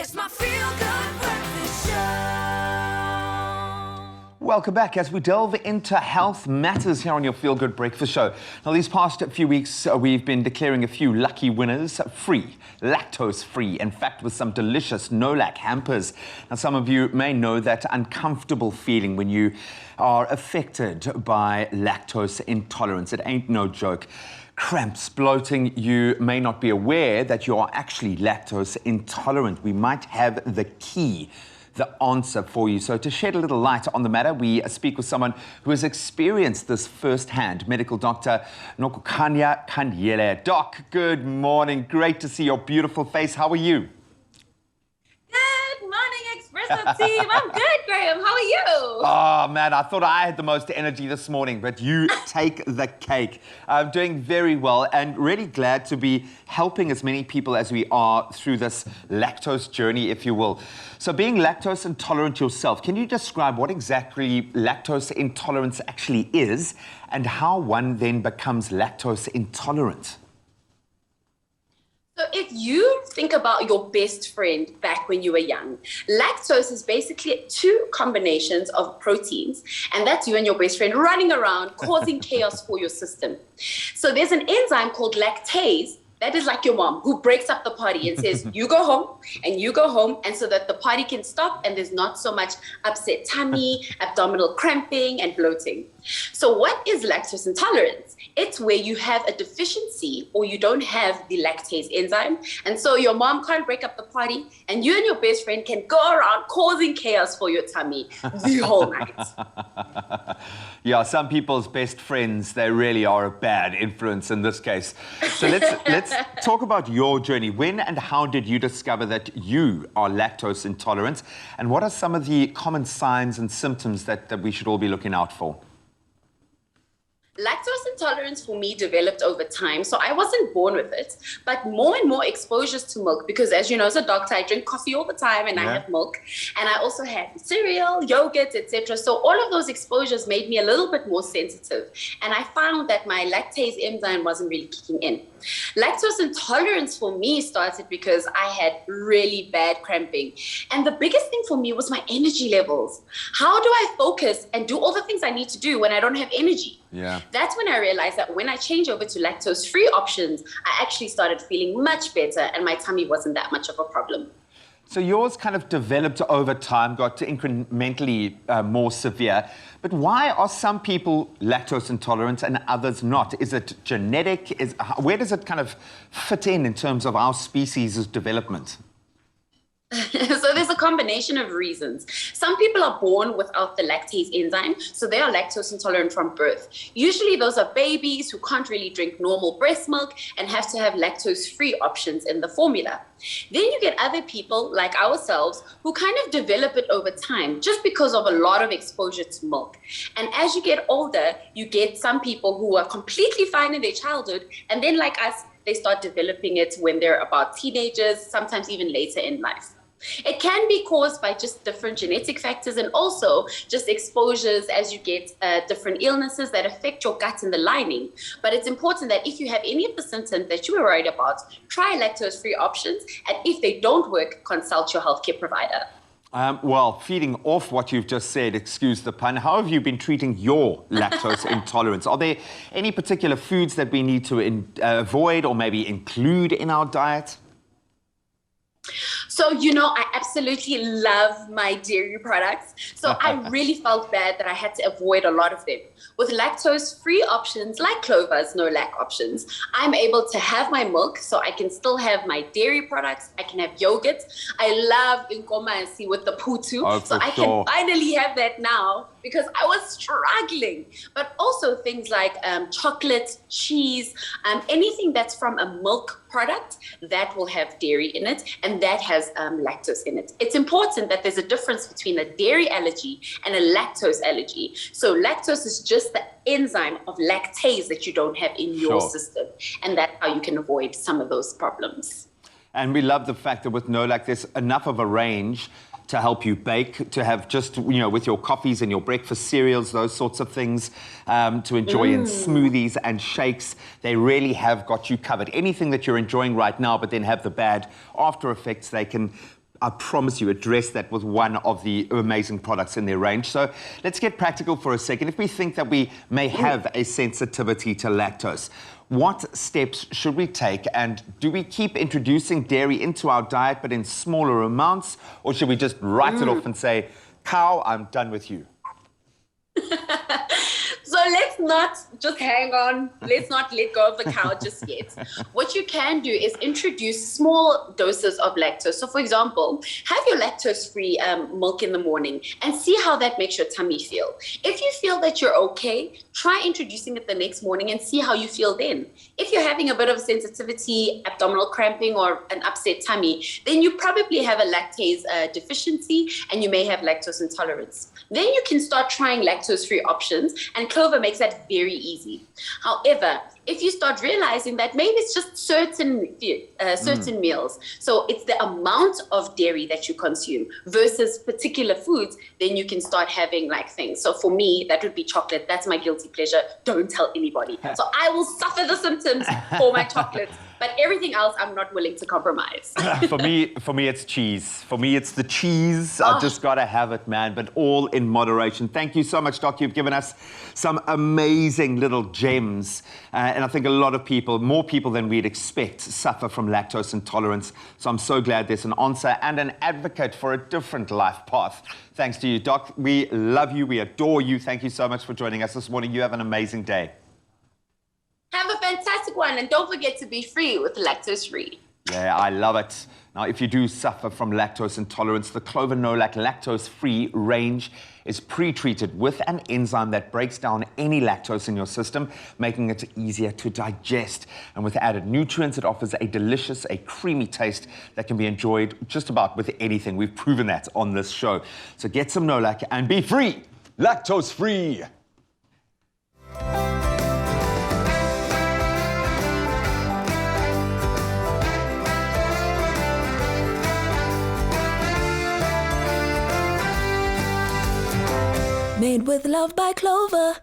It's my feel-good breakfast show. Welcome back as we delve into health matters here on your Feel Good Breakfast Show. Now, these past few weeks, we've been declaring a few lucky winners, free, lactose-free, in fact, with some delicious NOLAC hampers. Now, some of you may know that uncomfortable feeling when you are affected by lactose intolerance. It ain't no joke. Cramps, bloating, you may not be aware that you are actually lactose intolerant. We might have the key, the answer for you. So to shed a little light on the matter, we speak with someone who has experienced this firsthand, medical doctor Nokukhanya Khanyile. Doc, good morning. Great to see your beautiful face. How are you? Good morning, Espresso team. I'm good, Graham. How are you? Oh, man, I thought I had the most energy this morning, but you take the cake. I'm doing very well and really glad to be helping as many people as we are through this lactose journey, if you will. So being lactose intolerant yourself, can you describe what exactly lactose intolerance actually is and how one then becomes lactose intolerant? So if you think about your best friend back when you were young, lactose is basically two combinations of proteins, and that's you and your best friend running around causing chaos for your system. So there's an enzyme called lactase. That is like your mom who breaks up the party and says, you go home and you go home, and so that the party can stop and there's not so much upset tummy, abdominal cramping, and bloating. So what is lactose intolerance? It's where you have a deficiency or you don't have the lactase enzyme. And so your mom can't break up the party and you and your best friend can go around causing chaos for your tummy the whole night. Yeah, some people's best friends, they really are a bad influence in this case. So let's talk about your journey. When and how did you discover that you are lactose intolerant? And what are some of the common signs and symptoms that we should all be looking out for? Lactose intolerance for me developed over time. So I wasn't born with it, but more and more exposures to milk, because as you know, as a doctor, I drink coffee all the time and I have milk. And I also had cereal, yogurt, etc. So all of those exposures made me a little bit more sensitive. And I found that my lactase enzyme wasn't really kicking in. Lactose intolerance for me started because I had really bad cramping. And the biggest thing for me was my energy levels. How do I focus and do all the things I need to do when I don't have energy? Yeah. That's when I realized that when I changed over to lactose-free options, I actually started feeling much better and my tummy wasn't that much of a problem. So yours kind of developed over time, got to incrementally more severe. But why are some people lactose intolerant and others not? Is it genetic? Where does it kind of fit in terms of our species' development? So there's a combination of reasons. Some people are born without the lactase enzyme, so they are lactose intolerant from birth. Usually those are babies who can't really drink normal breast milk and have to have lactose-free options in the formula. Then you get other people like ourselves who kind of develop it over time just because of a lot of exposure to milk. And as you get older, you get some people who are completely fine in their childhood, and then like us, they start developing it when they're about teenagers, sometimes even later in life. It can be caused by just different genetic factors and also just exposures as you get different illnesses that affect your gut and the lining. But it's important that if you have any of the symptoms that you were worried about, try lactose-free options. And if they don't work, consult your healthcare provider. Well, feeding off what you've just said, excuse the pun, how have you been treating your lactose intolerance? Are there any particular foods that we need to avoid or maybe include in our diet? So, you know, I absolutely love my dairy products. So I really felt bad that I had to avoid a lot of them. With lactose-free options like CLOVER's NOLAC options, I'm able to have my milk, so I can still have my dairy products. I can have yogurt. I love inkomansi with the putu. So I can finally have that now because I was struggling. But also things like chocolate, cheese, anything that's from a milk product that will have dairy in it and that has lactose in it. It's important that there's a difference between a dairy allergy and a lactose allergy. So lactose is just the enzyme of lactase that you don't have in your system. And that's how you can avoid some of those problems. And we love the fact that with NOLAC, there's enough of a range to help you bake, to have just, you know, with your coffees and your breakfast cereals, those sorts of things, to enjoy in smoothies and shakes. They really have got you covered. Anything that you're enjoying right now, but then have the bad after effects, they can I promise you, address that with one of the amazing products in their range. So let's get practical for a second. If we think that we may have a sensitivity to lactose, what steps should we take? And do we keep introducing dairy into our diet, but in smaller amounts? Or should we just write it off and say, cow, I'm done with you? So let's not just hang on. Let's not let go of the cow just yet. What you can do is introduce small doses of lactose. So for example, have your lactose-free milk in the morning and see how that makes your tummy feel. If you feel that you're okay, try introducing it the next morning and see how you feel then. If you're having a bit of sensitivity, abdominal cramping, or an upset tummy, then you probably have a lactase deficiency and you may have lactose intolerance. Then you can start trying lactose-free options, and Clover makes that very easy. However, if you start realizing that maybe it's just certain meals, so it's the amount of dairy that you consume versus particular foods, then you can start having like things. So for me, that would be chocolate. That's my guilty pleasure. Don't tell anybody. So I will suffer the symptoms for my chocolates, but everything else I'm not willing to compromise. For me, it's cheese. For me, it's the cheese. I just got to have it, man, but all in moderation. Thank you so much, Doc. You've given us some amazing little gems. And I think a lot of people, more people than we'd expect, suffer from lactose intolerance. So I'm so glad there's an answer and an advocate for a different life path. Thanks to you, Doc. We love you. We adore you. Thank you so much for joining us this morning. You have an amazing day. Have a fantastic one, and don't forget to be free with lactose-free. Yeah, I love it. Now, if you do suffer from lactose intolerance, the CLOVER NOLAC lactose-free range is pre-treated with an enzyme that breaks down any lactose in your system, making it easier to digest. And with added nutrients, it offers a delicious, a creamy taste that can be enjoyed just about with anything. We've proven that on this show. So get some NOLAC and be free, lactose-free. Made with love by Clover.